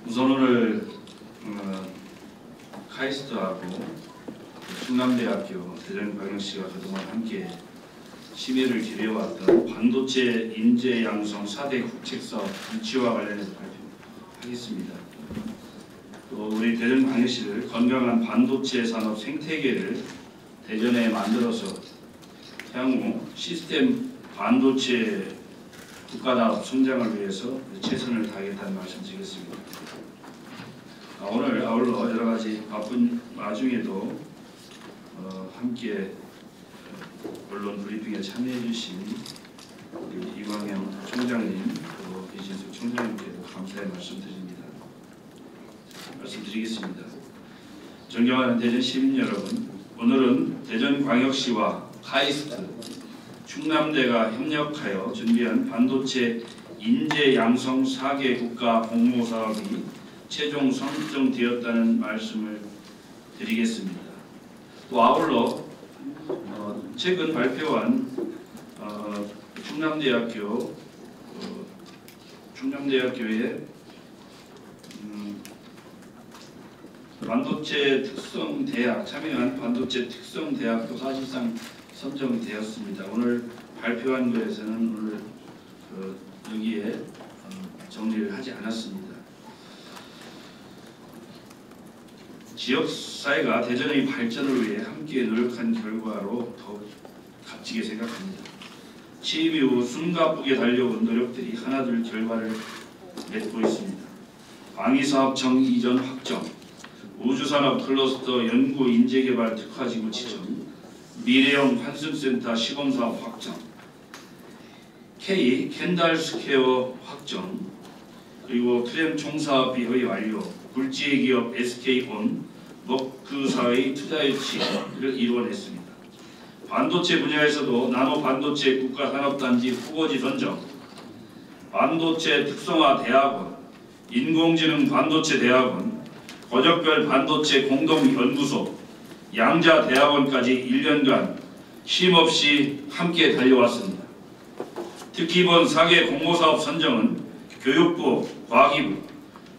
우선 오늘 카이스트하고 충남대학교 대전광역시가 그동안 함께 심의를 기울여왔던 반도체 인재 양성 4대 국책사업 유치와 관련해서 발표하겠습니다. 또 우리 대전광역시를 건강한 반도체 산업 생태계를 대전에 만들어서 향후 시스템 반도체 국가단합 성장을 위해서 최선을 다하겠다는 말씀 드리겠습니다. 오늘 아울러 여러 가지 바쁜 와중에도 함께 언론 브리핑에 참여해 주신 우리 이광영 총장님 그리고 이진숙 총장님께도 감사의 말씀드리겠습니다. 존경하는 대전 시민 여러분, 오늘은 대전광역시와 카이스트, 충남대가 협력하여 준비한 반도체 인재 양성 4개 국가 공모 사업이 최종 선정되었다는 말씀을 드리겠습니다. 또 아울러 최근 발표한 충남대학교의 반도체 특성대학 참여한 반도체 특성대학도 사실상 선정이 되었습니다. 오늘 발표한 것에서는 오늘 여기에 정리를 하지 않았습니다. 지역사회가 대전의 발전을 위해 함께 노력한 결과로 더욱 값지게 생각합니다. 취임 이후 숨가쁘게 달려온 노력들이 하나둘 결과를 맺고 있습니다. 방위사업청 이전 확정, 우주산업 클러스터 연구 인재개발 특화지구 지정, 미래형 환승센터 시범사업 확정, K 캔달 스퀘어 확정, 그리고 트램 총사업비 회의 완료, 굴지의 기업 SK온 먹그사의 투자 유치를 이루어냈습니다. 반도체 분야에서도 나노 반도체 국가산업단지 후보지 선정, 반도체 특성화 대학원, 인공지능 반도체 대학원, 권역별 반도체 공동연구소, 양자 대학원까지 1년간 쉼없이 함께 달려왔습니다. 특히 이번 4개 공모사업 선정은 교육부, 과기부,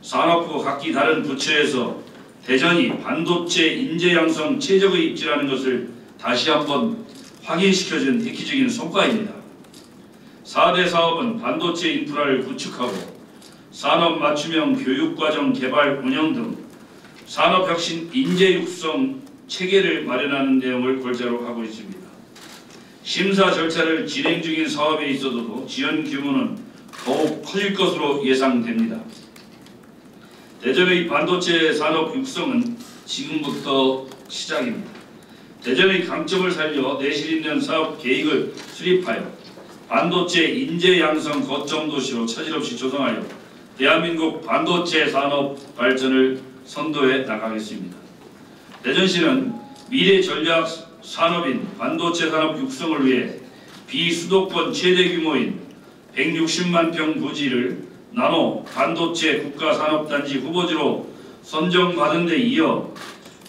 산업부 각기 다른 부처에서 대전이 반도체 인재 양성 최적의 입지라는 것을 다시 한번 확인시켜준 획기적인 성과입니다. 4대 사업은 반도체 인프라를 구축하고 산업 맞춤형 교육과정 개발 운영 등 산업혁신 인재 육성 체계를 마련하는 내용을 골자로 하고 있습니다. 심사 절차를 진행 중인 사업에 있어도 지원 규모는 더욱 커질 것으로 예상됩니다. 대전의 반도체 산업 육성은 지금부터 시작입니다. 대전의 강점을 살려 내실 있는 사업 계획을 수립하여 반도체 인재 양성 거점 도시로 차질없이 조성하여 대한민국 반도체 산업 발전을 선도해 나가겠습니다. 대전시는 미래 전략 산업인 반도체 산업 육성을 위해 비수도권 최대 규모인 160만 평 부지를 나노 반도체 국가산업단지 후보지로 선정받은 데 이어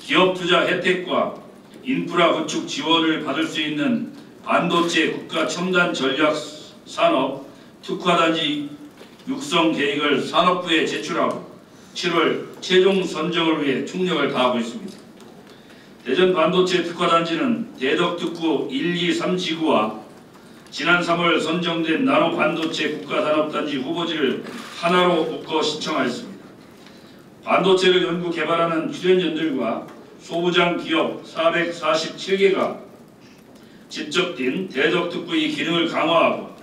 기업 투자 혜택과 인프라 구축 지원을 받을 수 있는 반도체 국가 첨단 전략 산업 특화단지 육성 계획을 산업부에 제출하고 7월 최종 선정을 위해 총력을 다하고 있습니다. 대전 반도체 특화단지는 대덕특구 1, 2, 3지구와 지난 3월 선정된 나노 반도체 국가산업단지 후보지를 하나로 묶어 신청하였습니다. 반도체를 연구 개발하는 출연연들과 소부장 기업 447개가 집적된 대덕특구의 기능을 강화하고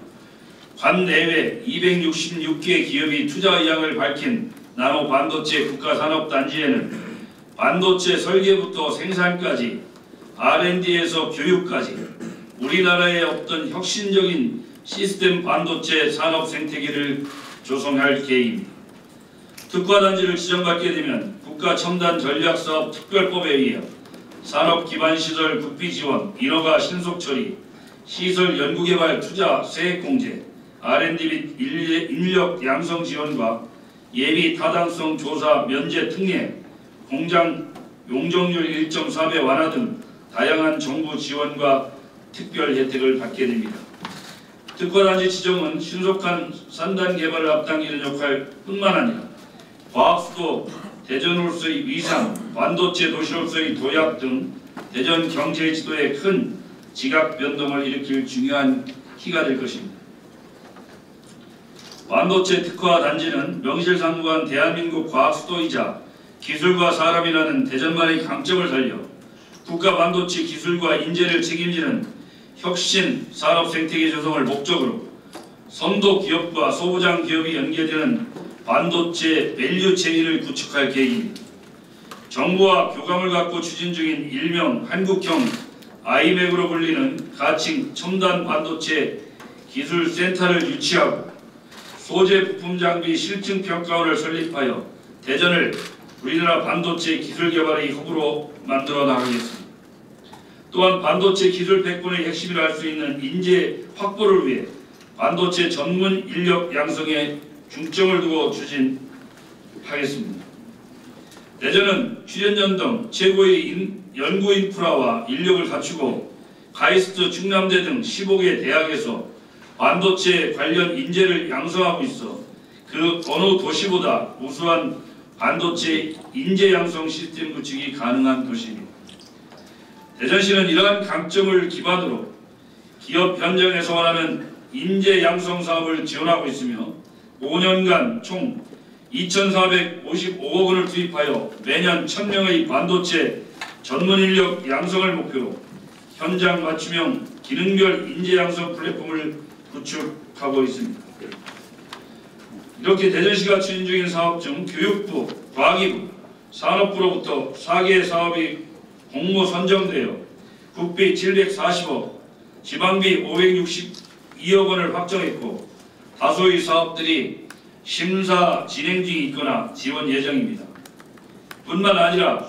관내외 266개 기업이 투자 의향을 밝힌 나노 반도체 국가산업단지에는 반도체 설계부터 생산까지 R&D에서 교육까지 우리나라에 없던 혁신적인 시스템 반도체 산업 생태계를 조성할 계획입니다. 특화단지를 지정받게 되면 국가첨단전략사업 특별법에 의해 산업기반시설 국비지원, 인허가 신속처리, 시설 연구개발 투자 세액공제, R&D 및 인력 양성 지원과 예비 타당성 조사 면제 특례, 공장 용적률 1.4배 완화 등 다양한 정부 지원과 특별 혜택을 받게 됩니다. 특화단지 지정은 신속한 산단 개발을 앞당기는 역할뿐만 아니라 과학수도 대전으로서의 위상, 반도체 도시로서의 도약 등 대전 경제 지도에 큰 지각 변동을 일으킬 중요한 키가 될 것입니다. 반도체 특화 단지는 명실상부한 대한민국 과학수도이자 기술과 사람이라는 대전만의 강점을 살려 국가 반도체 기술과 인재를 책임지는 혁신 산업 생태계 조성을 목적으로 선도 기업과 소부장 기업이 연계되는 반도체 밸류 체인을 구축할 계획입니다. 정부와 교감을 갖고 추진 중인 일명 한국형 아이맥으로 불리는 가칭 첨단 반도체 기술센터를 유치하고 소재 부품 장비 실증 평가원을 설립하여 대전을 우리나라 반도체 기술 개발의 허브로 만들어 나가겠습니다. 또한 반도체 기술 백분의 핵심이라 할 수 있는 인재 확보를 위해 반도체 전문 인력 양성에 중점을 두고 추진하겠습니다. 대전은 출연전 등 최고의 연구 인프라와 인력을 갖추고 카이스트 충남대 등 15개 대학에서 반도체 관련 인재를 양성하고 있어 그 어느 도시보다 우수한 반도체 인재 양성 시스템 구축이 가능한 도시입니다. 대전시는 이러한 강점을 기반으로 기업 현장에서 원하는 인재 양성 사업을 지원하고 있으며 5년간 총 2,455억 원을 투입하여 매년 1,000명의 반도체 전문 인력 양성을 목표로 현장 맞춤형 기능별 인재 양성 플랫폼을 구축하고 있습니다. 이렇게 대전시가 추진 중인 사업 중 교육부, 과기부, 산업부로부터 4개 사업이 공모 선정되어 국비 740억, 지방비 562억 원을 확정했고 다소의 사업들이 심사 진행 중에 있거나 지원 예정입니다. 뿐만 아니라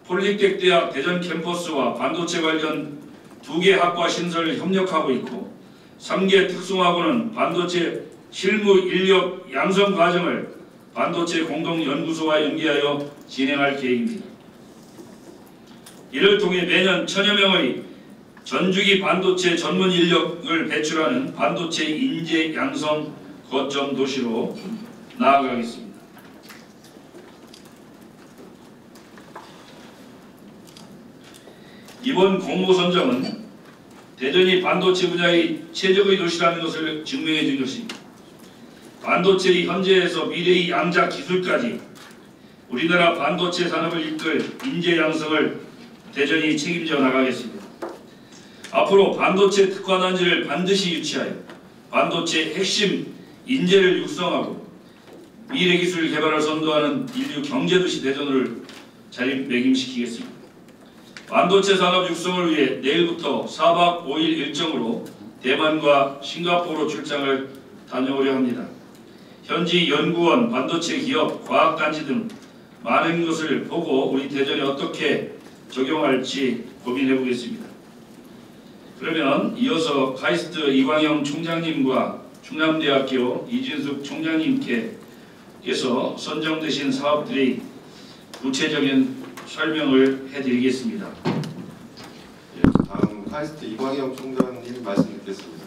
폴리텍대학 대전 캠퍼스와 반도체 관련 2개 학과 신설을 협력하고 있고 3개 특성화고는 반도체 실무 인력 양성 과정을 반도체 공동연구소와 연계하여 진행할 계획입니다. 이를 통해 매년 1,000여 명의 전주기 반도체 전문 인력을 배출하는 반도체 인재 양성 거점 도시로 나아가겠습니다. 이번 공모 선정은 대전이 반도체 분야의 최적의 도시라는 것을 증명해 준 것입니다. 반도체의 현재에서 미래의 양자 기술까지 우리나라 반도체 산업을 이끌 인재 양성을 대전이 책임져 나가겠습니다. 앞으로 반도체 특화단지를 반드시 유치하여 반도체 핵심 인재를 육성하고 미래기술 개발을 선도하는 인류 경제도시 대전을 자리매김시키겠습니다. 반도체 산업 육성을 위해 내일부터 4박 5일 일정으로 대만과 싱가포르 출장을 다녀오려 합니다. 현지 연구원, 반도체 기업, 과학단지 등 많은 것을 보고 우리 대전에 어떻게 적용할지 고민해 보겠습니다. 그러면 이어서 카이스트 이광영 총장님과 충남대학교 이진숙 총장님께서 선정되신 사업들의 구체적인 설명을 해드리겠습니다. 예, 다음 카이스트 이광영 총장님 말씀 듣겠습니다.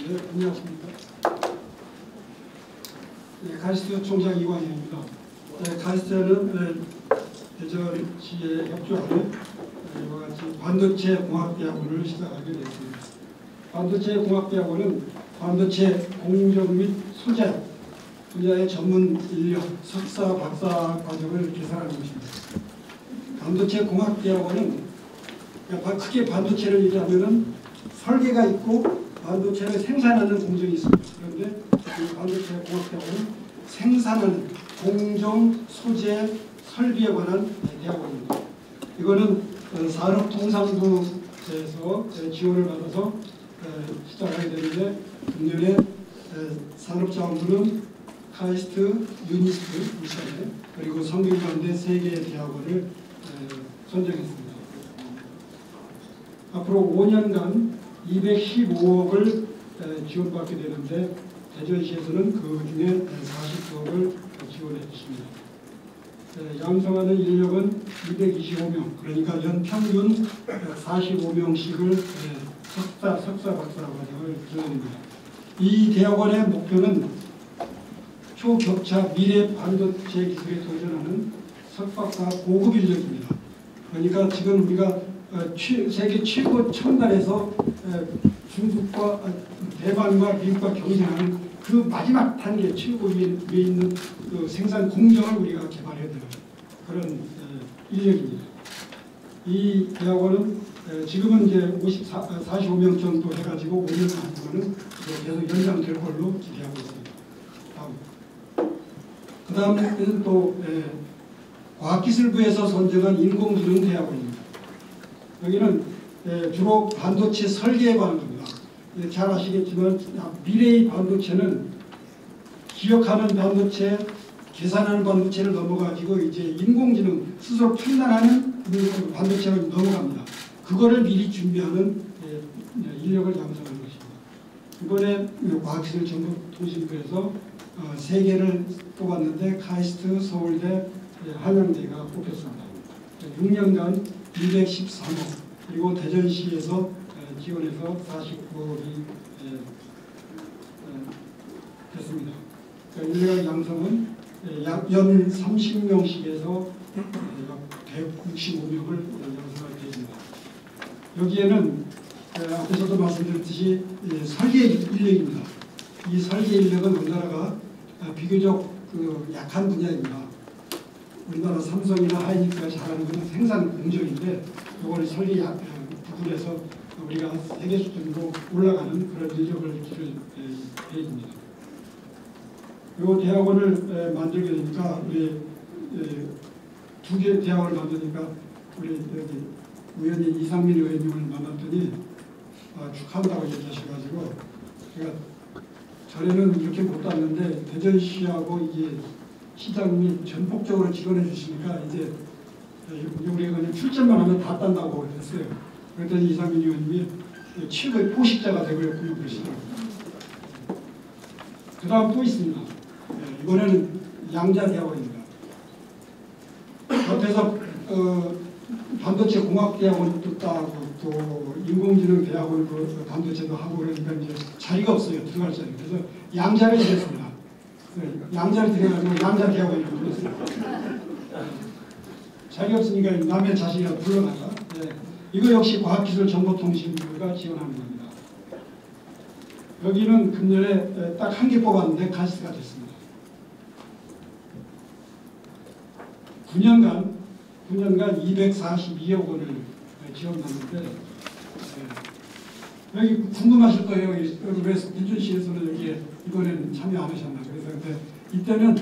네, 안녕하십니까. 네, 카이스트 총장 이광영입니다. 네, 카이스트는 대전시의 협조하에 이와 같이 반도체 공학대학원을 시작하게 됐습니다. 반도체 공학대학원은 반도체 공정 및 소재 분야의 전문 인력, 석사, 박사 과정을 개설하는 것입니다. 반도체 공학대학원은 크게 반도체를 얘기하면 설계가 있고 반도체를 생산하는 공정이 있습니다. 그런데 이 반도체 공학대학원은 생산하는 공정, 소재, 설비에 관한 대학원입니다. 이거는 산업통상부에서 지원을 받아서 시작하게 되는데 금년에 산업자원부는 카이스트, 유니스트, 울산에 그리고 성균관대 3개의 대학원을 선정했습니다. 앞으로 5년간 215억을 지원받게 되는데 대전시에서는 그 중에 49억을 지원해 주십니다. 양성하는 인력은 225명, 그러니까 연평균 45명씩을 석사, 박사 과정을 들어야 됩니다. 이 대학원의 목표는 초격차 미래 반도체 기술에 도전하는 석박사 고급 인력입니다. 그러니까 지금 우리가 세계 최고 첨단에서 중국과 대만과 미국과 경쟁하는 그 마지막 단계 최고 위에 있는 그 생산 공정을 우리가 개발해야 되는 그런 인력입니다. 이 대학원은 지금은 이제 45명 정도 해가지고 5년 동안은 계속 연장될 걸로 기대하고 있습니다. 그 다음에는 또 과학기술부에서 선정한 인공지능대학원입니다. 여기는 주로 반도체 설계에 관한 겁니다. 잘 아시겠지만 미래의 반도체는 기억하는 반도체, 계산하는 반도체를 넘어가지고 이제 인공지능 스스로 판단하는 반도체로 넘어갑니다. 그거를 미리 준비하는 인력을 양성하는 것입니다. 이번에 과학기술정보통신부에서 3개를 뽑았는데 카이스트, 서울대, 한양대가 뽑혔습니다. 6년간 213억, 그리고 대전시에서 지원해서 49억이 됐습니다. 그러니까 인력 양성은 약 연 30명씩에서 약 165명을 양성하게 됩니다. 여기에는 앞에서도 말씀드렸듯이 설계 인력입니다. 이 설계 인력은 우리나라가 비교적 약한 분야입니다. 우리나라 삼성이나 하이닉스가 잘하는 것은 생산 공정인데 이걸 설계 부분에서 우리가 세계 수준으로 올라가는 그런 인력을 기를 계획입니다. 이 대학원을 만들게 되니까 우리 2개 대학원을 만드니까 우리 여기 의원님 이상민 의원님을 만났더니 축하한다고 얘기하셔가지고 제가 전에는 이렇게 못 땄는데 대전시하고 이게 시장님이 전폭적으로 지원해 주시니까 이제 우리가 그냥 출전만 하면 다 딴다고 했어요. 그랬더니 이상민 의원님이 최고의 포식자가 되고였군요 그러시더라고요. 그 다음 또 있습니다. 이번에는 양자대학원입니다. 옆에서 반도체 공학대학원도 따고 또 인공지능 대학원 반도체도 하고 그러니까 이제 자리가 없어요. 들어갈 자리. 그래서 양자를 드렸습니다. 양자를 드려가지고 양자대학원을 불렀어요. 자리 없으니까 남의 자식이라도 불러나가. 이거 역시 과학기술정보통신부가 지원하는 겁니다. 여기는 금년에 딱 한 개 뽑았는데 카이스트가 됐습니다. 9년간 242억 원을 지원받는데 여기 궁금하실 거예요. 왜 대전시에서는 여기에 이번에는 참여 안 하셨나. 그래서 근데 이때는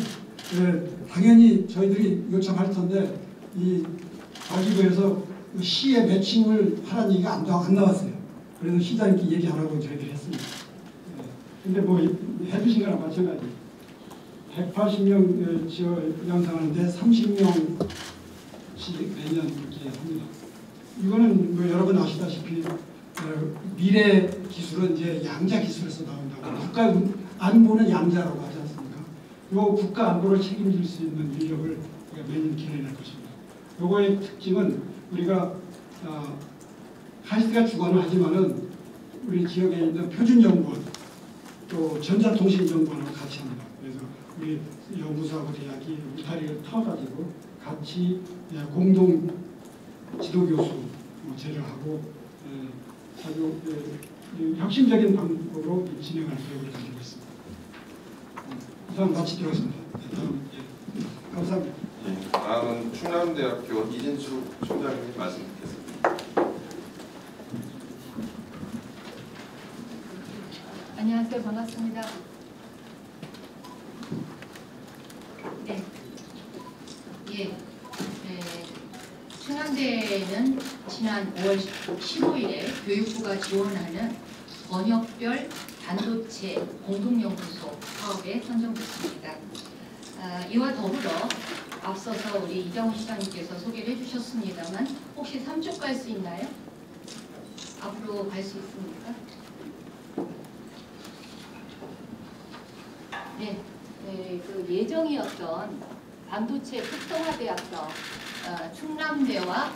당연히 저희들이 요청할 텐데 이 과기부에서 시에 매칭을 하라는 얘기가 안 나왔어요. 그래서 시장님께 얘기하라고 저희들이 했습니다. 근데 뭐 해주신 거랑 마찬가지. 180명 양성하는데 30명씩 매년 이렇게 합니다. 이거는 뭐 여러분 아시다시피 미래 기술은 이제 양자 기술에서 나온다고. 국가 안보는 양자라고 하지 않습니까? 이 국가 안보를 책임질 수 있는 인력을 우리가 매년 기대할 것입니다. 요거의 특징은 우리가 카이스트가 주관을 하지만은 우리 지역에 있는 표준연구원 또 전자통신연구원하고 같이 합니다. 그래서 우리 연구소하고 대학이 울타리를 터가지고 같이 공동 지도교수 제료하고 아주 혁신적인 방법으로 진행할 계획을 가지고 있습니다. 이상 마치도록 하겠습니다. 다음, 감사합니다. 다음은 충남대학교 이진수 총장님 말씀 듣겠습니다. 안녕하세요. 반갑습니다. 네. 충남대는 지난 5월 15일에 교육부가 지원하는 번역별 반도체 공동연구소 사업에 선정됐습니다. 이와 더불어 앞서서 우리 이정훈 시장님께서 소개를 해주셨습니다만 혹시 3주 갈 수 있나요? 앞으로 갈 수 있습니까? 네, 그 예정이었던 반도체 특성화대학교 충남대와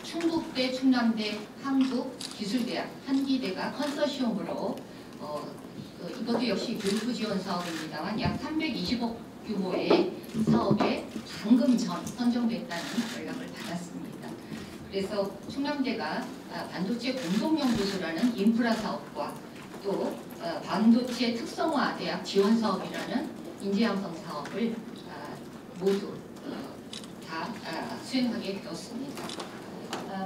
충북대, 충남대, 한국기술대학, 한기대가 컨소시엄으로 이것도 역시 교육부 지원 사업입니다만 약 320억 규모의 사업에 방금 전 선정됐다는 연락을 받았습니다. 그래서 충남대가 반도체 공동연구소라는 인프라 사업과 또 반도체 특성화 대학 지원 사업이라는 인재양성 사업을 모두 다 수행하게 되었습니다.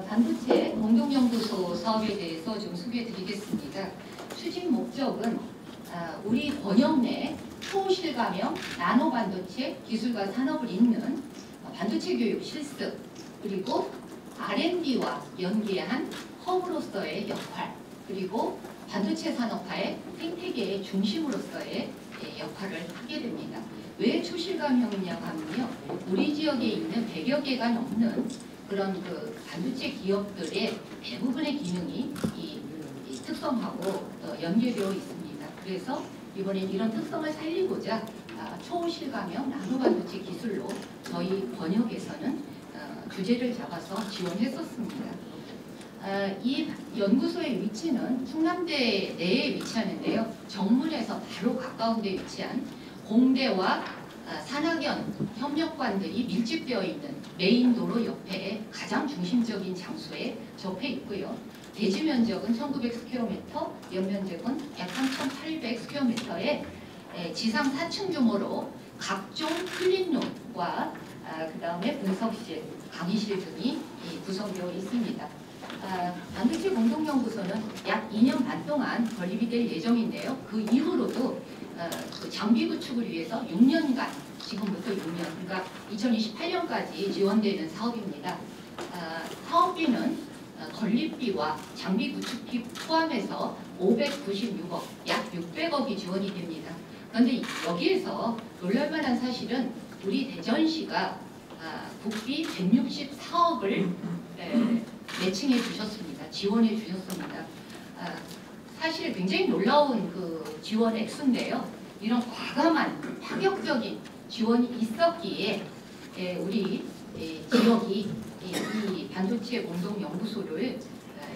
반도체 공동연구소 사업에 대해서 좀 소개해드리겠습니다. 추진 목적은 우리 권역 내 초실감형 나노반도체 기술과 산업을 잇는 반도체 교육 실습 그리고 R&D와 연계한 허브로서의 역할 그리고 반도체 산업화의 생태계의 중심으로서의 역할을 하게 됩니다. 왜 초실감형이냐고 하면요. 우리 지역에 있는 100여 개가 넘는 그런 그 반도체 기업들의 대부분의 기능이 이 특성하고 연계되어 있습니다. 그래서 이번엔 이런 특성을 살리고자 초실감형 나노반도체 기술로 저희 번역에서는 주제를 잡아서 지원했었습니다. 이 연구소의 위치는 충남대 내에 위치하는데요. 정문에서 바로 가까운 데 위치한 공대와 산학연 협력관들이 밀집되어 있는 메인 도로 옆에 가장 중심적인 장소에 접해 있고요. 대지 면적은 1900스퀘어미터, 연면적은 약 3800스퀘어미터의 지상 4층 규모로 각종 클린룸과 그 다음에 분석실, 강의실 등이 구성되어 있습니다. 반도체 공동연구소는 약 2년 반 동안 건립이 될 예정인데요. 그 이후로도 그 장비 구축을 위해서 6년간, 지금부터 6년, 그러니까 2028년까지 지원되는 사업입니다. 사업비는 건립비와 장비 구축비 포함해서 596억, 약 600억이 지원이 됩니다. 그런데 여기에서 놀랄만한 사실은 우리 대전시가 국비 164억을 매칭해 주셨습니다. 지원해 주셨습니다. 사실 굉장히 놀라운 그 지원 액수인데요. 이런 과감한 파격적인 지원이 있었기에 우리 지역이 이 반도체 공동연구소를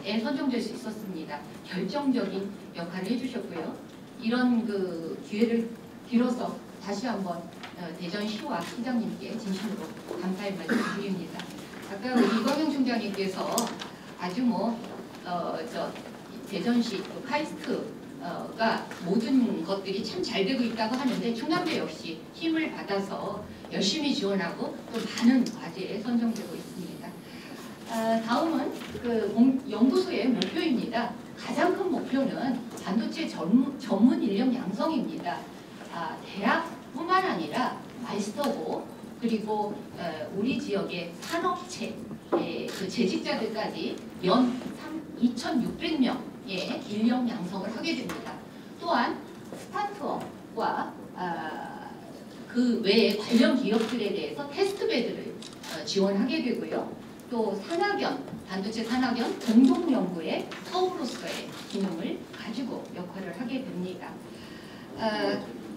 선정될 수 있었습니다. 결정적인 역할을 해주셨고요. 이런 그 기회를 빌어서 다시 한번 대전시와 시장님께 진심으로 감사의 말씀을 드립니다. 아까 우리 이광영 총장님께서 아주 대전시 카이스트가 모든 것들이 참 잘 되고 있다고 하는데 충남대 역시 힘을 받아서 열심히 지원하고 또 많은 과제에 선정되고 있습니다. 다음은 그 연구소의 목표입니다. 가장 큰 목표는 반도체 전문 인력 양성입니다. 대학뿐만 아니라 마스터고 그리고 우리 지역의 산업체 그 재직자들까지 연 2,600명의 인력 양성을 하게 됩니다. 또한 스타트업과 그 외에 관련 기업들에 대해서 테스트베드를 지원하게 되고요. 또 산학연, 반도체 산학연 공동연구의 허브로서의 기능을 가지고 역할을 하게 됩니다.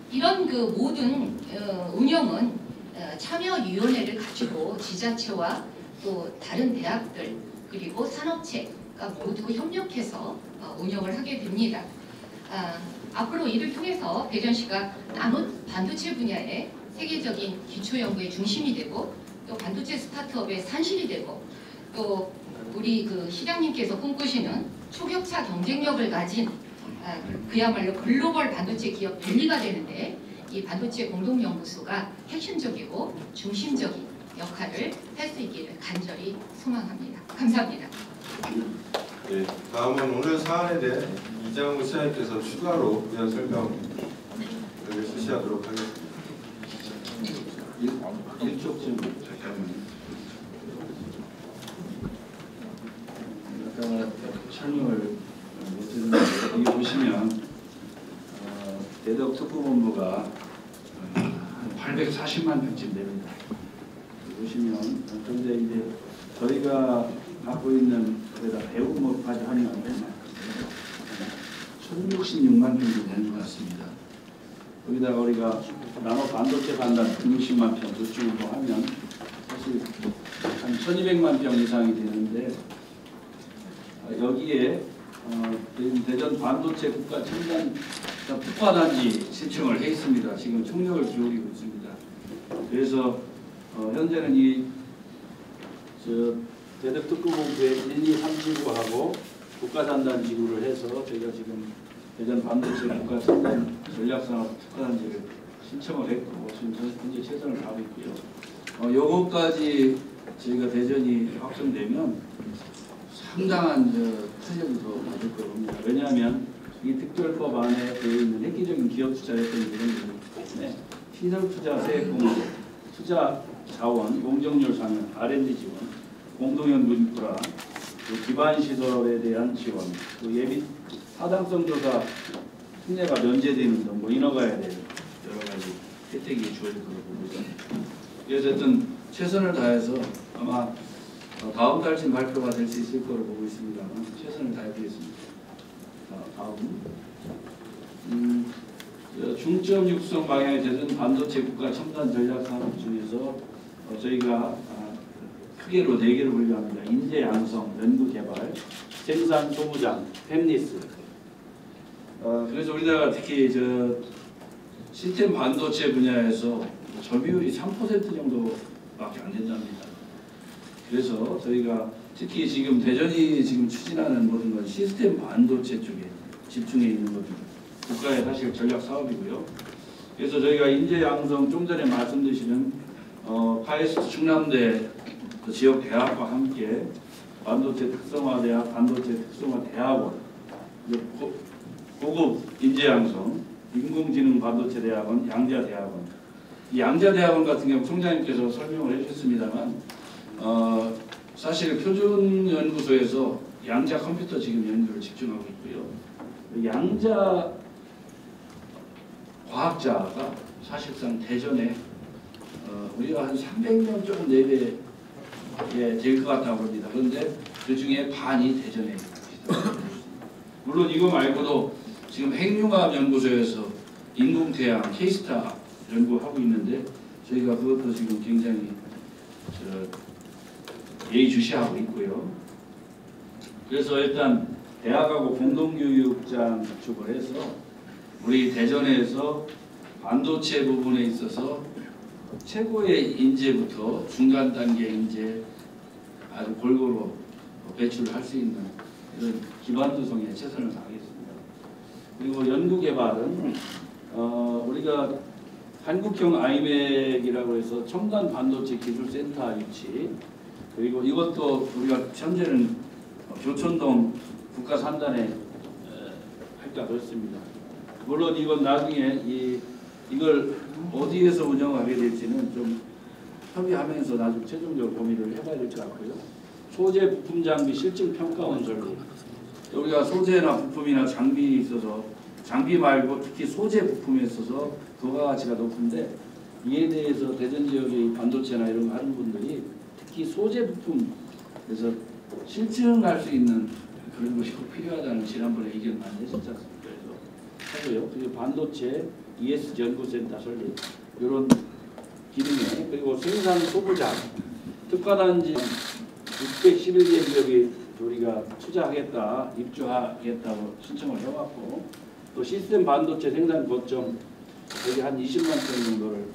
이런 그 모든 운영은 참여위원회를 가지고 지자체와 또 다른 대학들 그리고 산업체가 모두 협력해서 운영을 하게 됩니다. 앞으로 이를 통해서 대전시가 나노 반도체 분야의 세계적인 기초연구의 중심이 되고 또 반도체 스타트업의 산실이 되고 또 우리 그 시장님께서 꿈꾸시는 초격차 경쟁력을 가진 그야말로 글로벌 반도체 기업 밸리가 되는데 이 반도체 공동연구소가 핵심적이고 중심적인 역할을 할 수 있기를 간절히 소망합니다. 감사합니다. 네, 다음은 오늘 사안에 대해 이장우 시장님께서 추가로 부연 설명을 실시하도록 하겠습니다. 일쪽 좀 잠깐만요. 아까 설명을 못 드렸는데 여기 보시면 대덕특구본부가 한 840만 평쯤 됩니다. 보시면 그런데 이제 저희가 갖고 있는 거기다 배우목까지 하면 1066만 평 정도 되는 것 같습니다. 여기다가 우리가 나노 반도체 반단 160만 평 도축을 하면 사실 한 1200만 평 이상이 되는데 여기에 대전 반도체 국가 첨단 특화단지 신청을 해 있습니다. 지금 총력을 기울이고 있습니다. 그래서 현재는 이 대덕특구본부의 1, 2, 3 지구하고 국가단단 지구를 해서 저희가 지금 대전 반도체 국가 첨단 전략산업 특화단지를 신청을 했고 지금 현재 최선을 다하고 있고요. 요거까지 저희가 대전이 확정되면 상당한 탄력이 더 받을 겁니다. 왜냐하면 이 특별법 안에 되어 있는 획기적인 기업 투자 혜택이 이런 거기 때문에 시설 투자 세액 공제, 투자 자원, 용적률 상향, R&D 지원, 공동연구 인프라, 기반 시설에 대한 지원, 또 예비 타당성 조사 특례가 면제되는 등 인허가에 대한 여러 가지 혜택이 주어질 것으로 보고 있습니다. 그래서 어쨌든 최선을 다해서 아마 다음 달쯤 발표가 될 수 있을 거로 보고 있습니다만 최선을 다해보겠습니다. 다음 중점 육성 방향의 대전 반도체 국가 첨단 전략 산업 중에서 저희가 크게로 4개를 분류합니다. 인재 양성, 연구 개발, 생산 소부장, 팹리스. 그래서 우리나라가 특히 시스템 반도체 분야에서 점유율이 3% 정도밖에 안 된답니다. 그래서 저희가 특히 지금 대전이 지금 추진하는 모든 건 시스템 반도체 쪽에 집중해 있는 겁니다. 국가의 사실 전략 사업이고요. 그래서 저희가 인재 양성 좀 전에 말씀드리는 카이스트 충남대 지역 대학과 함께 반도체 특성화 대학, 반도체 특성화 대학원, 고급 인재 양성, 인공지능 반도체 대학원, 양자 대학원. 이 양자 대학원 같은 경우 총장님께서 설명을 해주셨습니다만 사실 표준 연구소에서 양자 컴퓨터 지금 연구를 집중하고 있고요. 양자 과학자가 사실상 대전에 우리가 한 300명 조금 내외 될 것 같다고 합니다. 그런데 그 중에 반이 대전에 있습니다. 물론 이거 말고도 지금 핵융합 연구소에서 인공태양 K스타 연구하고 있는데 저희가 그것도 지금 굉장히 예의주시하고 있고요. 그래서 일단 대학하고 공동교육장 구축을 해서 우리 대전에서 반도체 부분에 있어서 최고의 인재부터 중간 단계 인재 아주 골고루 배출을 할 수 있는 이런 기반 조성에 최선을 다하겠습니다. 그리고 연구 개발은 우리가 한국형 아이맥이라고 해서 첨단 반도체 기술센터 유치, 그리고 이것도 우리가 현재는 교촌동 국가산단에 할까 그렇습니다. 물론 이건 나중에 이걸 어디에서 운영하게 될지는 좀 협의하면서 나중에 최종적으로 고민을 해봐야 될 것 같고요. 소재 부품 장비 실증 평가원 설계. 우리가 소재나 부품이나 장비에 있어서 장비 말고 특히 소재 부품에 있어서 부가가치가 높은데 이에 대해서 대전 지역의 반도체나 이런 거 하는 분들이 특히 소재 부품에서 실증할 수 있는 그런 것이 꼭 필요하다는 지난번에 의견 많이 내셨지 않습니까? 그래서 하고요. 그리고 반도체 ES 연구센터 설립 이런 기능에, 그리고 생산 소부장 특화단지 611개 기업이 우리가 투자하겠다, 입주하겠다고 신청을 해왔고, 또 시스템 반도체 생산 거점 여기 한 20만 톤 정도를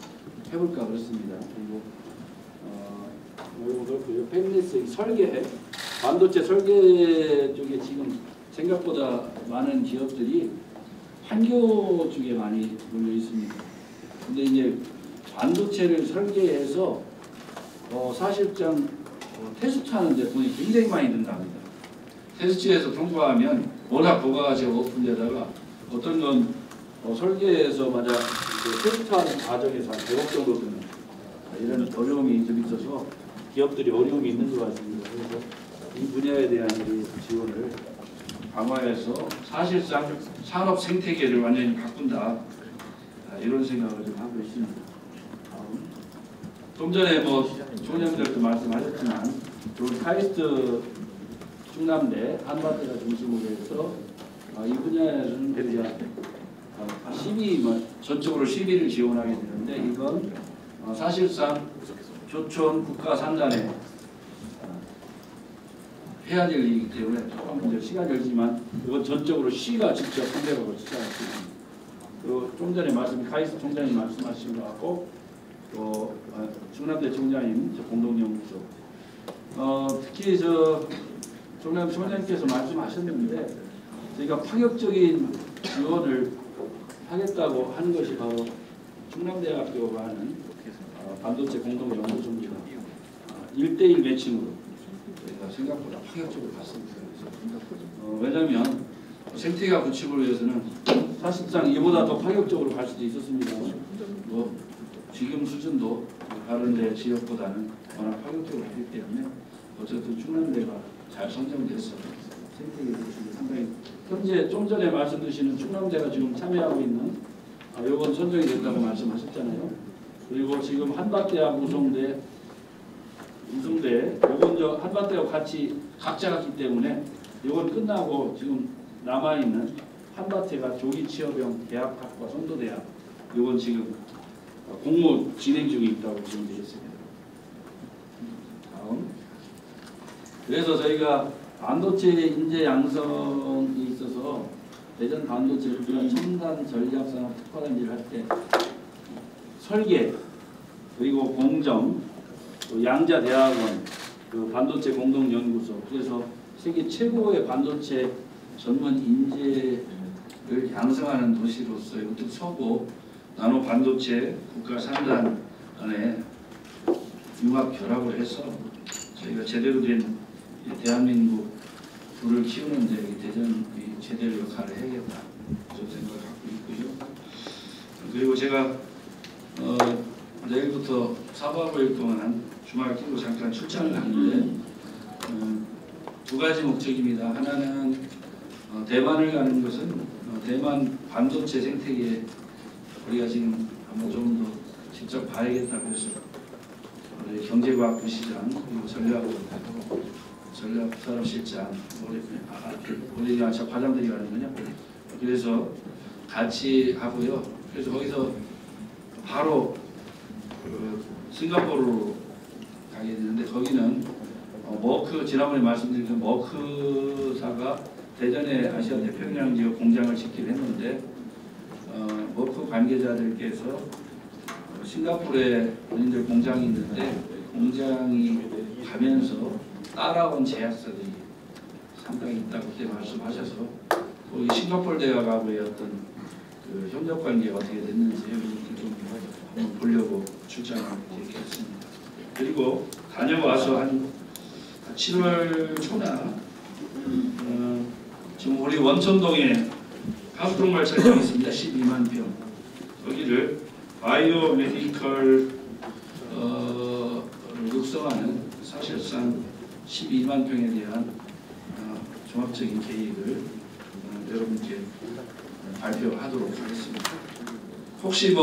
해볼까 그렇습니다. 그리고 그렇고요. 팹리스 설계, 반도체 설계 쪽에 지금 생각보다 많은 기업들이 판교 쪽에 많이 몰려 있습니다. 근데 이제 반도체를 설계해서 사실상 테스트하는데 돈이 굉장히 많이 든답니다. 테스트에서 통과하면 워낙 부가가치가 높은 데다가 어떤 건 설계해서 만약 테스트하는 과정에서 한 100억 정도 드는 이런 어려움이 좀 있어서 기업들이 어려움이 있는 것 같습니다. 그래서 이 분야에 대한 지원을 강화해서 사실상 산업 생태계를 완전히 바꾼다, 이런 생각을 좀 하고 있습니다. 좀 전에 총장님들도 말씀하셨지만 카이스트 충남대 한밭대가 중심으로 해서 이 분야에서는 우리가 전적으로 12를 지원하게 되는데 이건 사실상 교촌 국가 산단에 해야 될 일이기 때문에 조금 이제 시간이 걸리지만 이건 전적으로 시가 직접 선택하고 지정했습니다. 좀 전에 카이스트 총장님 말씀하신 것 같고 또 충남대 총장님 공동연구소 특히 총장 총장님께서 말씀하셨는데 저희가 파격적인 지원을 하겠다고 하는 것이 바로 충남대학교가 하는 반도체 공동연구소입니다. 1:1 매칭으로 저희가 생각보다 파격적으로 갔습니다. 왜냐하면 생태계 구축을 위해서는 사실상 이보다 더 파격적으로 갈 수도 있었습니다. 지금 수준도 다른 데 지역보다는 워낙 파격적으로 했기 때문에 어쨌든 충남대가 잘 선정돼서 생태계 구축이 상당히 현재 좀 전에 말씀 주시는 충남대가 지금 참여하고 있는 요건 선정이 된다고 말씀하셨잖아요. 그리고 지금 한밭대하고 우성대 요건 한밭대하고 같이 각자 갔기 때문에 요건 끝나고 지금 남아있는 한밭대가 조기취업형 대학학과 선도대학 요건 지금 공모 진행 중에 있다고 지금 되어 있습니다. 다음. 그래서 저희가 반도체 인재 양성이 있어서 대전 반도체 첨단 전략산업 특화단지를 할 때 설계 그리고 공정 또 양자대학원 반도체 공동연구소 그래서 세계 최고의 반도체 전문 인재를 양성하는 도시로서 이것도 서구 나노 반도체 국가 산단에 융합 결합을 해서 저희가 제대로 된 대한민국 불을 키우는 데 대전이 제대로 역할을 해야겠다 그런 생각을 갖고 있고요. 그리고 제가 내일부터 4박 5일 동안 주말 끼고 잠깐 출장을 가는데 두 가지 목적입니다. 하나는 대만을 가는 것은 대만 반도체 생태계 우리가 지금 한번 좀 더 직접 봐야겠다 그래서 경제과학부시장 그리고 전략산업실장 우리가 저 과장들이 가는군요. 그래서 같이 하고요. 그래서 거기서 바로 싱가포르로 가게 되는데 거기는 머크 지난번에 말씀드린 그 머크사가 대전에 아시아 태평양 지역 공장을 짓기로 했는데 머크 관계자들께서 싱가포르에 본인들 공장이 있는데 공장이 가면서 따라온 제약사들이 상당히 있다고 그때 말씀하셔서 거기 싱가포르 대학하고의 어떤 그 협력 관계가 어떻게 됐는지 좀 한번 보려고 출장을 계획했습니다. 그리고 다녀와서 한 7월 초나 지금 우리 원천동에 가수동발차장이 있습니다. 12만 평. 거기를 바이오 메디컬 육성하는 사실상 12만 평에 대한 종합적인 계획을 여러분께 발표하도록 하겠습니다. 혹시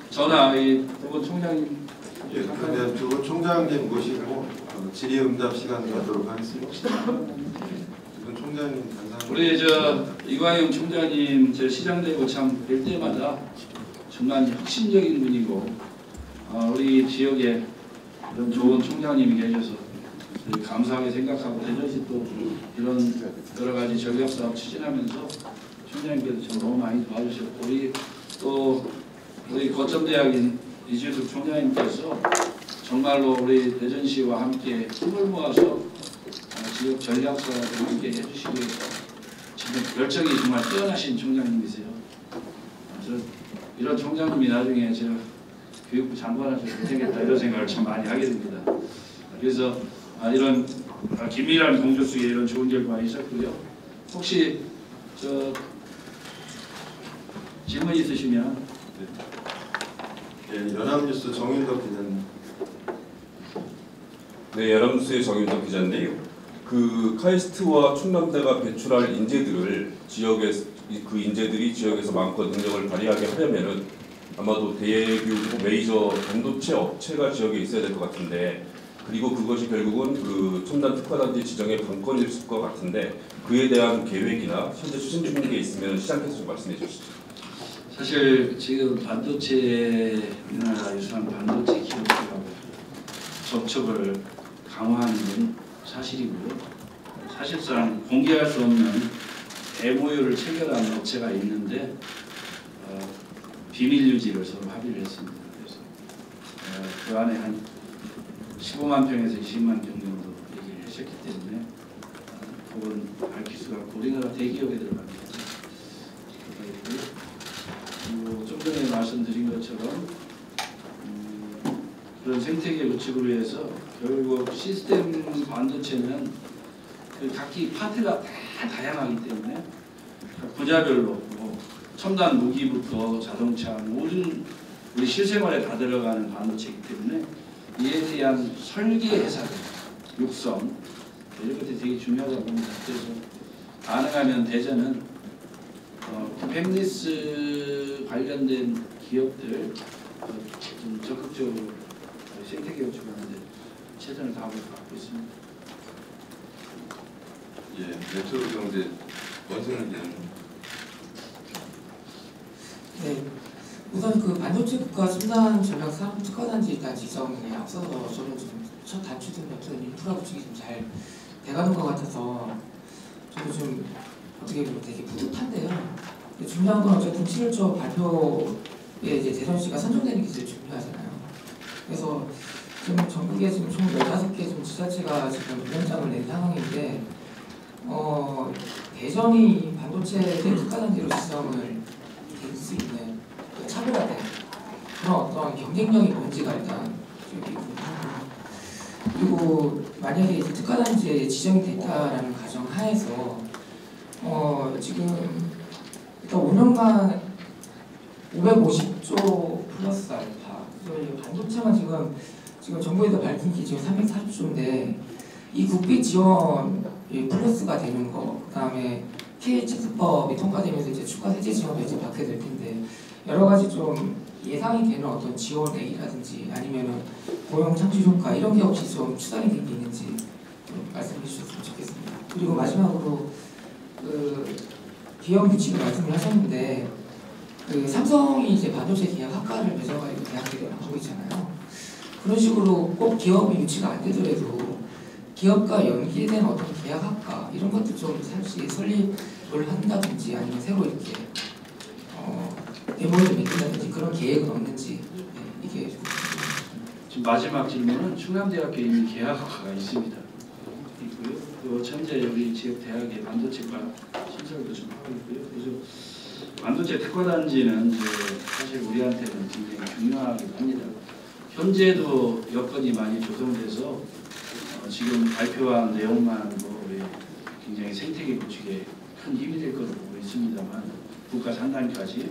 전화 두분 총장님 그러면 두 분 총장님 모시고 질의응답 시간 갖도록 하겠습니다. 두 분 총장님 감사합니다. 우리 이광영 총장님 제 시장 되고 참 뵐 때마다 정말 혁신적인 분이고 우리 지역에 이런 좋은 총장님이 계셔서 감사하게 생각하고 대전시 또 이런 여러 가지 전략 사업 추진하면서 총장님께서 참 너무 많이 도와주셨고 우리 거점대학인 이주숙 총장님께서 정말로 우리 대전시와 함께 힘을 모아서 지역 전략 사업을 함께 해주시기 위해서 지금 열정이 정말 뛰어나신 총장님이세요. 그래서 이런 총장님이 나중에 제가 교육부 장관하셔도 되겠다 이런 생각을 참 많이 하게 됩니다. 그래서 이런 긴밀한 공조 속에 이런 좋은 결과가 있었고요. 혹시 질문 있으시면 네, 연합뉴스 정윤덕 기자님. 네, 연합뉴스의 정윤덕 기자인데요. 그 카이스트와 충남대가 배출할 인재들을 그 인재들이 지역에서 마음껏 능력을 발휘하게 하려면은 아마도 대규모 메이저 반도체 업체가 지역에 있어야 될 것 같은데, 그리고 그것이 결국은 그 첨단 특화단지 지정의 관건일 것 같은데 그에 대한 계획이나 현재 추진 중인 게 있으면 시장께서 좀 말씀해 주시죠. 사실 지금 반도체 우리나라 유수한 반도체 기업들하고 접촉을 강화하는 건 사실이고요. 사실상 공개할 수 없는 MOU를 체결한 업체가 있는데 비밀 유지를 서로 합의를 했습니다. 그래서 그 안에 한 15만 평에서 20만 평 정도 얘기를 하셨기 때문에 그건 밝힐 수가 없고 우리나라 대기업에 들어갑니다. 그리고 좀 전에 말씀드린 것처럼 그런 생태계 구축을 위해서 결국 시스템 반도체는 그 각기 파트가 다 다양하기 때문에 분야별로 뭐 첨단 무기부터 자동차 모든 우리 실생활에 다 들어가는 반도체이기 때문에 이에 대한 설계 해석, 육성 이런 것들이 되게 중요하다고 봅니다. 그래서 가능하면 대전은 팹리스 관련된 기업들 좀 적극적으로 생태계 구축하는데 최선을 다하고 있습니다. 예, 메트로 경제 원생은 네, 우선 그 반도체 국가 첨단 전략 산업 특화단지 일단 지정에 앞서서 저는 좀 첫 단추된 어떤 인프라 구축이 좀 잘 돼가는 것 같아서 저도 좀 어떻게 보면 되게 뿌듯한데요. 중요한 건 어쨌든 7월초 발표에 이제 대전시가 선정되는 게 제일 중요하잖아요. 그래서 지금 전국에 지금 총 15개 좀 지자체가 지금 위원장을 낸 상황인데 대전이 반도체 특화단지로 지정을 될 수 있는 차별화된 그런 어떤 경쟁력이 뭔지가 일단 좀 궁금합니다. 그리고 만약에 이제 특화단지에 지정이 됐다라는 가정 하에서 지금 일단 5년간 550조 플러스 알파 그리고 반도체만 지금 정부에서 밝힌 게 지금 340조인데 이 국비 지원 플러스가 되는 거 그다음에 KH특법이 통과되면서 이제 추가 세제 지원을 이제 받게 될 텐데 여러 가지 좀 예상이 되는 어떤 지원액이라든지 아니면은 고용 창출 효과 이런 게 혹시 좀 추산이 된 게 있는지 좀 말씀해 주셨으면 좋겠습니다. 그리고 마지막으로 그 기업 유치를 말씀을 하셨는데 그 삼성이 이제 반도체 기업 학과를 맺어가지고 대학들을 하고 있잖아요. 그런 식으로 꼭 기업이 유치가 안 되더라도 기업과 연계된 어떤 계약 학과 이런 것도 좀 사실 설립을 한다든지 아니면 새로 이렇게 MOU를 맺는다든지 그런 계획은 없는지 이게 지금 마지막 질문은 충남대학교에 이미 계약학과가 있습니다. 있고요. 또 현재 우리 지역 대학의 반도체과 신설도 좀 하고 있고요. 그래서 반도체 특화단지는 이제 사실 우리한테는 굉장히 중요하긴 합니다. 현재도 여건이 많이 조성돼서 지금 발표한 내용만으로 굉장히 생태계 구축에 큰 힘이 될 것으로 보고 있습니다만 국가 산단까지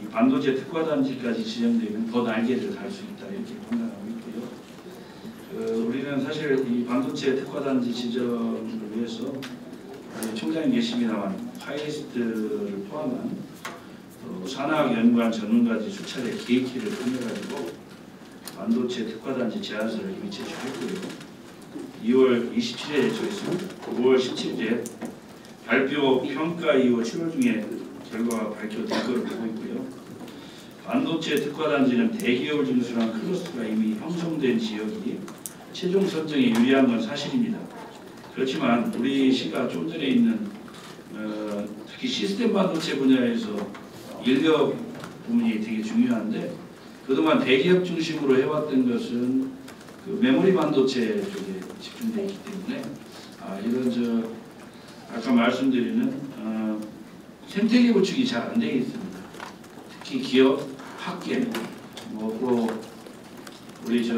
이 반도체 특화단지까지 지정되면 더 날개를 달 수 있다 이렇게 판단하고 있고요. 우리는 사실 이 반도체 특화단지 지정을 위해서 총장님 계십니다만 파이리스트를 포함한 산학연구원 전문가들이 수차례 계획기를 꾸며가지고 반도체 특화단지 제안서를 이미 제출했고요. 2월 27일에 제출했습니다. 5월 17일에 발표 평가 이후 7월 중에 결과가 발표될 것으로 보고 있고요. 반도체 특화단지는 대기업을 중심으로 한 클러스터가 이미 형성된 지역이 최종 선정에 유리한 건 사실입니다. 그렇지만 우리 시가 좀 전에 있는 특히 시스템 반도체 분야에서 인력 부분이 되게 중요한데 그동안 대기업 중심으로 해왔던 것은 그 메모리 반도체 쪽에 집중되어 있기 때문에 이런 아까 말씀드리는 생태계 구축이 잘 안 되어 있습니다. 특히 기업, 학계, 또 우리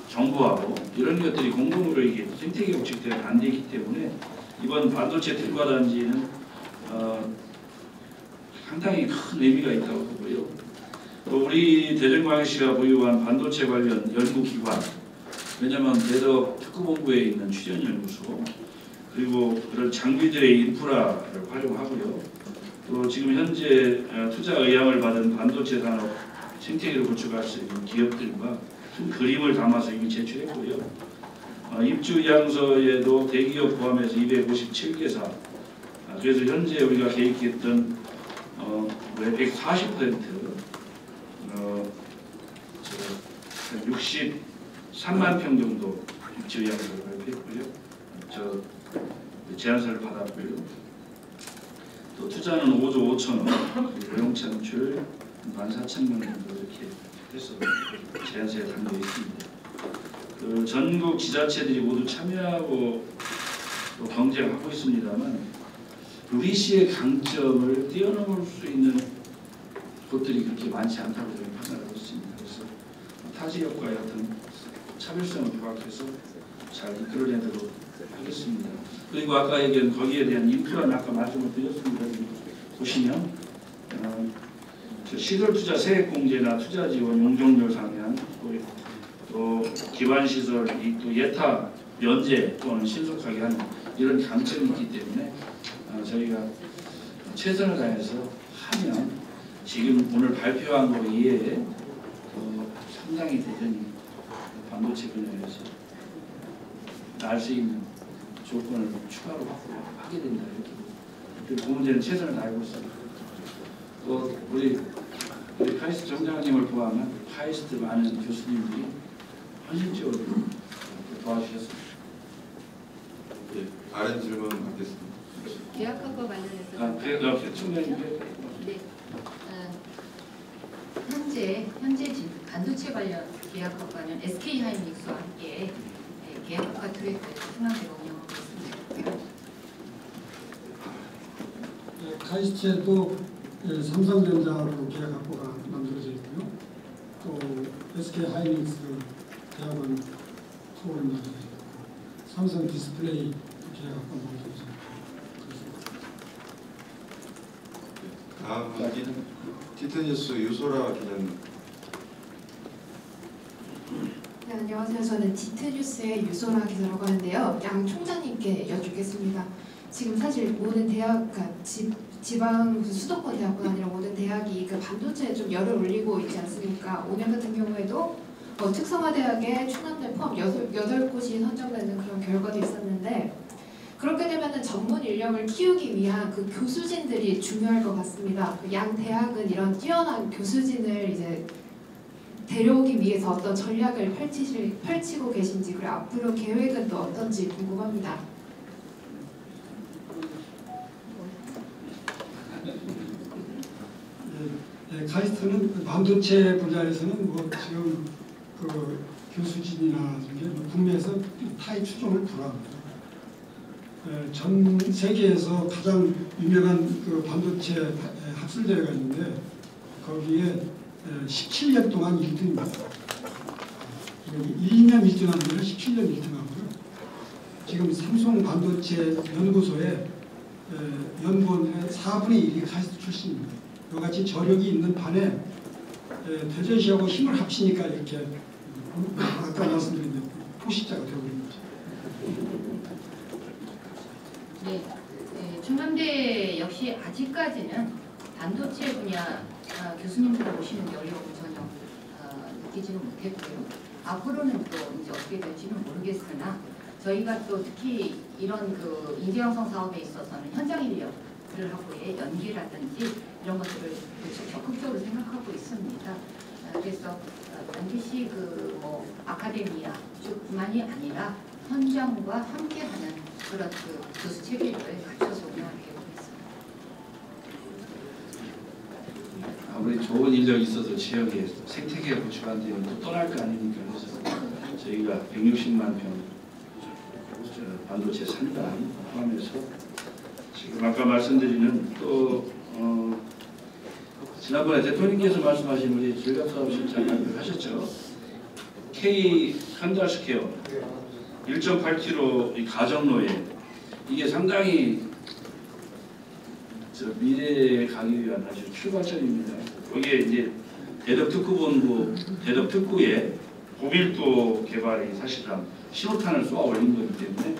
정부하고 이런 것들이 공동으로 이게 생태계 구축대가 안 되기 때문에 이번 반도체 특화단지는 상당히 큰 의미가 있다고 보고요. 또 우리 대전광역시가 보유한 반도체 관련 연구기관, 왜냐하면 대덕 특구본부에 있는 출연연구소 그리고 그런 장비들의 인프라를 활용하고요. 또 지금 현재 투자 의향을 받은 반도체 산업 생태계를 구축할 수 있는 기업들과 큰 그림을 담아서 이미 제출했고요. 입주 의향서에도 대기업 포함해서 257개사 그래서 현재 우리가 계획했던 왜 140%, 63만 평 정도 입지 의향서를 발표했고요. 제안서를 받았고요. 또 투자는 5조 5천억, 고용 창출 14,000명 정도 이렇게 해서 제안서에 담겨 있습니다. 그 전국 지자체들이 모두 참여하고 또 경쟁하고 있습니다만 우리시의 강점을 뛰어넘을 수 있는 곳들이 그렇게 많지 않다고 저는 판단하고 있습니다. 그래서 타지역과의 어떤 차별성을 부각해서 잘 이끌어내도록 하겠습니다. 그리고 아까 얘기한 거기에 대한 인프라는 아까 말씀을 드렸습니다. 보시면 시설 투자 세액 공제나 투자 지원 용적률 상향 또 기반 시설 또 예타 면제 또는 신속하게 하는 이런 강점이 있기 때문에 저희가 최선을 다해서 하면 지금 오늘 발표한 거 이외에 상당히 대전이 반도체 분야에서 날 수 있는 조건을 추가로 하게 된다 이렇게 그 문제는 최선을 다하고 있습니다. 또 우리 카이스트 정장님을 포함한 카이스트 많은 교수님들이 헌신적으로 도와주셨습니다. 네, 다른 질문 받겠습니다. 계약학과 관련해서 총장님. 네. 현재 반도체 관련 계약학과는 SK 하이닉스와 함께 계약학과 트랙을 충남대가 운영하고 있습니다. 카이스트에도 삼성전자로 계약학과가 만들어져 있고요. 또 SK 하이닉스 대학원 프로그램 만들어져 있고 삼성 디스플레이 계약학과 만들어져 있고 다음은 티트니스 유소라 기자님. 네, 안녕하세요. 저는 디트뉴스의 유소라 기자라고 하는데요. 양 총장님께 여쭙겠습니다. 지금 사실 모든 대학, 지방 수도권 대학뿐 아니라 모든 대학이 그 반도체에 좀 열을 올리고 있지 않습니까? 오늘 같은 경우에도 특성화대학에 충남대 포함 8곳이 선정되는 그런 결과도 있었는데 그렇게 되면은 전문 인력을 키우기 위한 그 교수진들이 중요할 것 같습니다. 양 대학은 이런 뛰어난 교수진을 이제 데려오기 위해서 어떤 전략을 펼치고 계신지 그리고 앞으로 계획은 또 어떤지 궁금합니다. 네, 카이스트는 반도체 분야에서는 뭐 지금 그 교수진이나 이게 국내에서 타이 추종을 불허합니다. 전 세계에서 가장 유명한 그 반도체 학술대회가 있는데 거기에 17년 동안 1등입니다. 1년 1등한 데는 17년 1등하고요. 지금 삼성 반도체 연구소에 연구원의 4분의 1이 카이스트 출신입니다. 이같이 저력이 있는 반에 대전시하고 힘을 합치니까 이렇게 아까 말씀드린 대로 포식자가 되어버린 거죠. 네, 충남대 역시 아직까지는 반도체 분야 교수님들 오시는 게 어려움을 전혀 느끼지는 못했고요. 앞으로는 또 이제 어떻게 될지는 모르겠으나 저희가 또 특히 이런 그 인재 양성 사업에 있어서는 현장 인력을 하고의 연계라든지 이런 것들을 적극적으로 생각하고 있습니다. 그래서 반드시 그 뭐 아카데미아 쪽만이 아니라 현장과 함께하는 그런 그 교수 체계를 갖춰서 운영하게 되고 있습니다. 아무리 좋은 인력이 있어도 지역에 생태계 구축하는데 또 떠날 거 아닙니까? 그래서 저희가 160만 평 반도체 산단 포함해서 지금 아까 말씀드리는 또 지난번에 대통령께서 말씀하신 우리 전략사업실장 발표하셨죠. K 한달스퀘어 1.8km 이 가정로에 이게 상당히 미래에 가기 위한 아주 출발점입니다. 거기에 이제 대덕특구본부 대덕특구에 고밀도 개발이 사실상 신호탄을 쏘아 올린 거기 때문에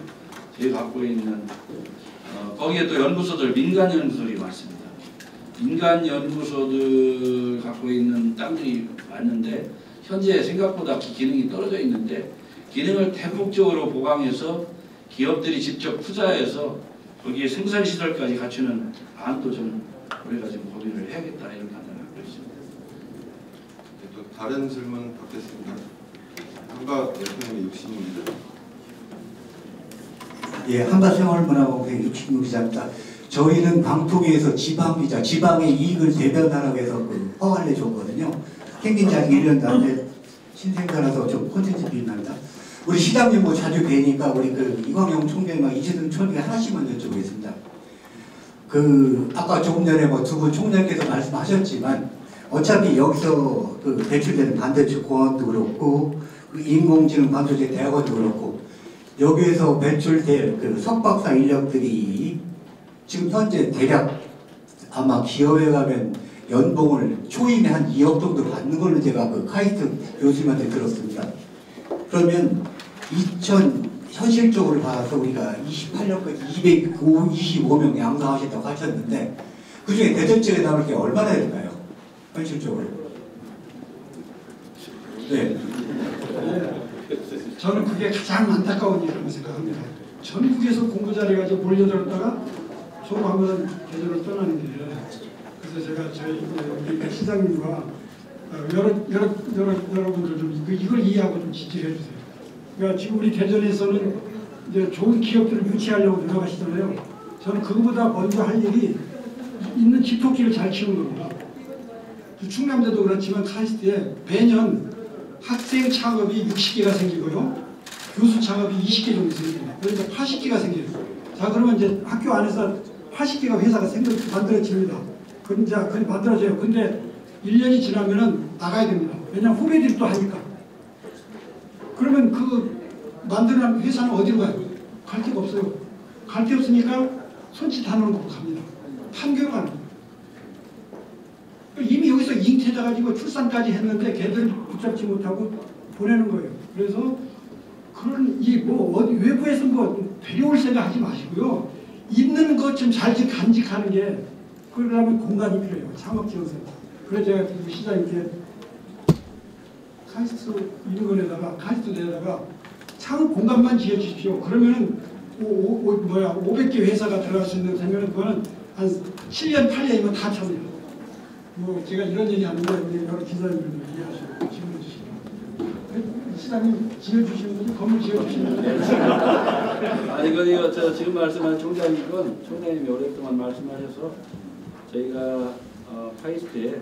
저희가 갖고 있는 거기에 또 연구소들 민간 연구소들이 많습니다. 민간 연구소들 갖고 있는 땅들이 많은데 현재 생각보다 기능이 떨어져 있는데 기능을 대폭적으로 보강해서 기업들이 직접 투자해서 거기에 생산시설까지 갖추는 안도 좀 우리가 지금 고민을 해야겠다 이런 판단을 하고 있습니다. 또 다른 질문 받겠습니다. 한가 대통령의 66입니다. 예, 한가생활문화공회 66기자입니다. 저희는 방통위에서 지방기자, 지방의 이익을 대변하라고 해서 그 허가를 내줬거든요. 생긴 지 아직 1년도 안 된 신생자라서 좀 콘텐츠 비난다. 우리 시장님 뭐 자주 뵈니까 우리 그 이광용 총장과 이재동 총장이 하나씩만 여쭤보겠습니다. 그 아까 조금 전에 뭐 두 분 총장께서 말씀하셨지만 어차피 여기서 그 배출되는 반도체 공학도 그렇고 그 인공지능 반도체 대학원도 그렇고 여기에서 배출될 그 석박사 인력들이 지금 현재 대략 아마 기업에 가면 연봉을 초임에 한 2억 정도 받는 걸로 제가 그 카이스트 교수님한테 들었습니다. 그러면 현실적으로 봐서 우리가 28년까지 225명 양성하셨다고 하셨는데 그 중에 대전 지역에 나올 게 얼마나 될까요? 현실적으로. 네. 저는 그게 가장 안타까운 일이라고 생각합니다. 전국에서 공부 잘해가지고 몰려들었다가 졸업하면 대전을 떠나는 게 그래서 제가 저희 우리 시장님과 여러분들 좀 이걸 이해하고 좀 지지해 주세요. 그러니까 지금 우리 대전에서는 이제 좋은 기업들을 유치하려고 노력하시잖아요. 저는 그거보다 먼저 할 일이 있는 집토끼를 잘 키우는 겁니다. 충남대도 그렇지만 카이스트에 매년 학생 창업이 60개가 생기고요. 교수 창업이 20개 정도 생깁니다. 그러니까 80개가 생겨요. 자, 그러면 이제 학교 안에서 80개가 회사가 만들어집니다. 그게 만들어져요. 근데 1년이 지나면은 나가야 됩니다. 왜냐하면 후배들이 또 하니까. 그러면 그 만드는 회사는 어디로 가요? 갈 데가 없어요. 갈 데 없으니까 손짓하는 곳으로 갑니다. 판교로 가는 거예요. 이미 여기서 잉태돼가지고 출산까지 했는데 걔들 붙잡지 못하고 보내는 거예요. 그래서 그런 외부에서 뭐 데려올 생각 하지 마시고요. 있는 것 좀 잘 간직하는 게 그러려면 공간이 필요해요. 창업지원센터. 그래서 제가 시장님께 카이스트 카이스트 내다가 창업 공간만 지어주십시오. 그러면은 500개 회사가 들어갈 수 있는 되면은 그거는 한 7년 8년이면 다 찹니다. 뭐 제가 이런 얘기 하는데 우리 여러 기자님들도 이해하시고 질문해 주시고 시장님 지어주시는 분이 건물 지어주시는 분이 아니 그리고 저 지금 말씀한 총장님이 오랫동안 말씀하셔서 저희가 카이스트에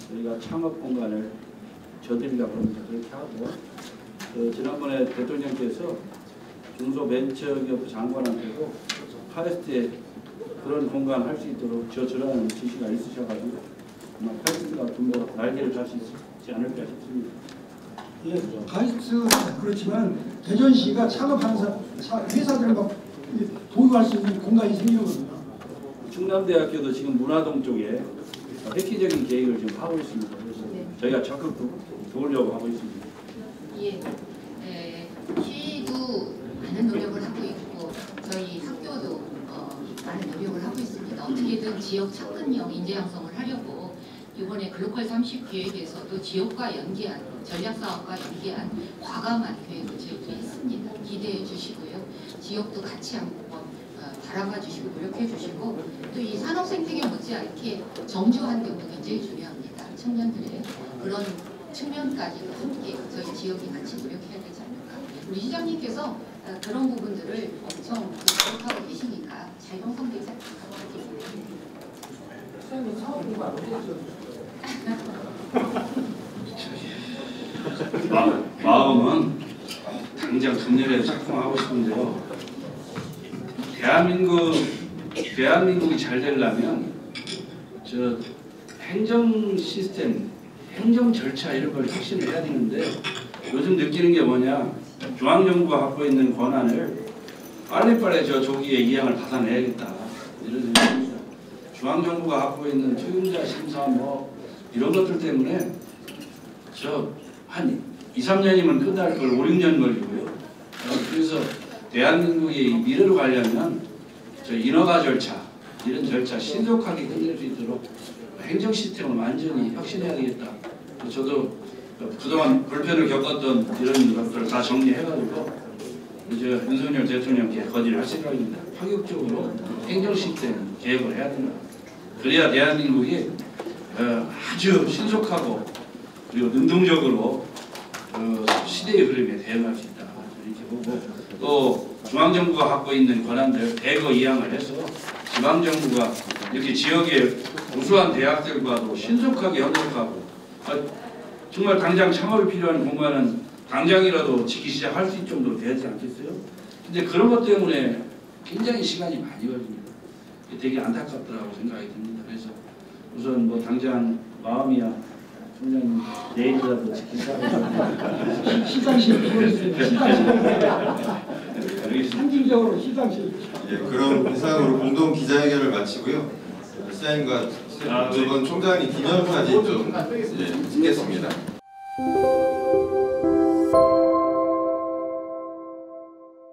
저희가 창업 공간을 저들이라고 합니다. 그렇게 하고 지난번에 대통령께서 중소벤처기업 장관한테도 카이스트에 그런 공간 할 수 있도록 저라는 지시가 있으셔가지고 아마 카이스트가 좀 더 날개를 달 수 있지 않을까 싶습니다. 예, 카이스트 그렇지만 대전시가 창업하는 회사들 막 보유할 수 있는 공간이 생기는 겁니다. 충남대학교도 지금 문화동 쪽에 획기적인 계획을 지금 하고 있습니다. 그래서 저희가 적극 도우려고 하고 있습니다. 예, 시도 많은 노력을 하고 있고 저희 학교도 많은 노력을 하고 있습니다. 어떻게든 지역 접근형 인재 양성을 하려고 이번에 글로컬 30 계획에서도 지역과 연계한 전략사업과 연계한 과감한 계획을 제시했습니다. 기대해 주시고요. 지역도 같이 한번 바라봐 주시고 노력해 주시고 또 이 산업 생태계 못지않게 정주 환경도 굉장히 중요합니다. 청년들의 그런 측면까지도 함께 저희 지역이 같이 노력해야 되지 않을까. 우리 시장님께서 그런 부분들을 엄청 노력하고 계시니까 잘 형성되지 않을까. 시장님 창업 공간 어디서 마음은 당장 금년에 작동하고 싶은데요. 대한민국이 잘 되려면 저 행정 시스템, 행정 절차 이런 걸 혁신을 해야 되는데 요즘 느끼는 게 뭐냐? 중앙정부가 갖고 있는 권한을 빨리빨리 저 조기에 이양을 받아내야겠다 이런 생각입니다. 중앙정부가 갖고 있는 투용자 심사 뭐 이런 것들 때문에 저 한 2, 3년이면 끝날 걸 5, 6년 걸리고요. 그래서 대한민국이 미래로 가려면 저 인허가 절차 이런 절차 신속하게 끝낼 수 있도록 행정 시스템을 완전히 혁신해야 되겠다. 저도 그동안 불편을 겪었던 이런 것들을 다 정리해가지고 이제 윤석열 대통령께 건의를 할 생각입니다. 파격적으로 행정 시스템 개혁을 해야 된다. 그래야 대한민국이 아주 신속하고 그리고 능동적으로 시대의 흐름에 대응할 수 있다 이렇게 보고, 또 중앙정부가 갖고 있는 권한들 대거 이양을 해서 지방정부가 이렇게 지역의 우수한 대학들과도 신속하게 협력하고, 정말 당장 창업이 필요한 공간은 당장이라도 짓기 시작할 수 있을 정도로 되지 않겠어요? 근데 그런 것 때문에 굉장히 시간이 많이 걸립니다. 되게 안타깝더라고 생각이 듭니다. 그래서 우선 뭐 당장 마음이야 총장님 내일이라도 지키자. 시상식 보여주세요. 알겠습니다. 상징적으로 시상식. 예, 그럼 이상으로 공동 기자회견을 마치고요. 시장님과 두 분 총장님 기념사진 좀 찍겠습니다.